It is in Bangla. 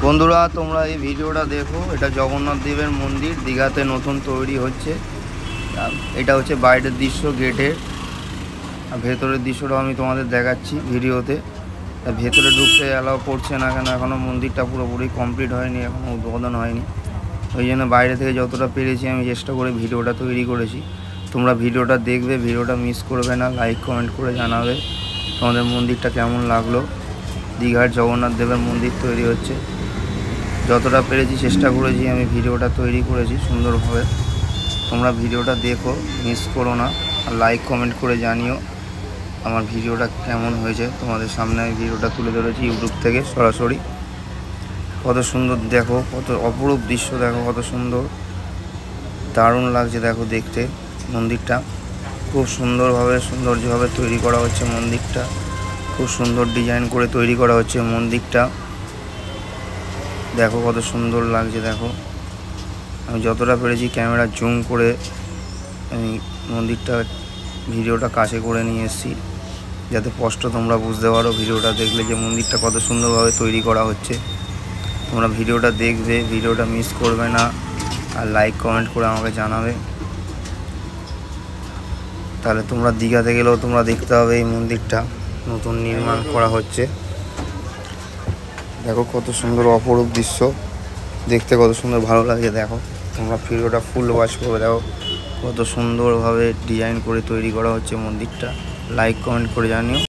বন্ধুরা তোমরা এই ভিডিওটা দেখো। এটা জগন্নাথ দেবের মন্দির দীঘাতে নতুন তৈরি হচ্ছে। এটা হচ্ছে বাইরের দৃশ্য গেটের, আর ভেতরের দৃশ্যটাও আমি তোমাদের দেখাচ্ছি ভিডিওতে। ভেতরে ঢুকতে অ্যালাউ করছে না, কেন এখনও মন্দিরটা পুরোপুরি কমপ্লিট হয়নি, এখনও উদ্বোধন হয়নি। ওই জন্য বাইরে থেকে যতটা পেরেছি আমি চেষ্টা করে ভিডিওটা তৈরি করেছি। তোমরা ভিডিওটা দেখবে, ভিডিওটা মিস করবে না, লাইক কমেন্ট করে জানাবে তোমাদের মন্দিরটা কেমন লাগলো। দীঘার জগন্নাথ দেবের মন্দির তৈরি হচ্ছে, যতটা পেরেছি চেষ্টা করেছি আমি ভিডিওটা তৈরি করেছি সুন্দরভাবে। তোমরা ভিডিওটা দেখো, মিস করো না, আর লাইক কমেন্ট করে জানিও আমার ভিডিওটা কেমন হয়েছে। তোমাদের সামনে আমি ভিডিওটা তুলে ধরেছি ইউটিউব থেকে সরাসরি। কত সুন্দর দেখো, কত অপরূপ দৃশ্য দেখো, কত সুন্দর, দারুণ লাগছে দেখো দেখতে। মন্দিরটা খুব সৌন্দর্যভাবে তৈরি করা হচ্ছে মন্দিরটা, খুব সুন্দর ডিজাইন করে তৈরি করা হচ্ছে মন্দিরটা। দেখো কত সুন্দর লাগছে দেখো। আমি যতটা পেরেছি ক্যামেরা জুম করে আমি মন্দিরটা ভিডিওটা কাছে করে নিয়ে এসেছি, যাতে স্পষ্ট তোমরা বুঝতে পারো ভিডিওটা দেখলে যে মন্দিরটা কত সুন্দরভাবে তৈরি করা হচ্ছে। তোমরা ভিডিওটা দেখবে, ভিডিওটা মিস করবে না, আর লাইক কমেন্ট করে আমাকে জানাবে। তাহলে তোমরা দীঘাতে গেলেও তোমরা দেখতে হবে এই মন্দিরটা নতুন নির্মাণ করা হচ্ছে। দেখো কত সুন্দর অপরূপ দৃশ্য দেখতে, কত সুন্দর ভালো লাগে দেখো। তোমরা ভিডিওটা ফুল ওয়াচ করে দেখো কত সুন্দরভাবে ডিজাইন করে তৈরি করা হচ্ছে মন্দিরটা। লাইক কমেন্ট করে জানিও।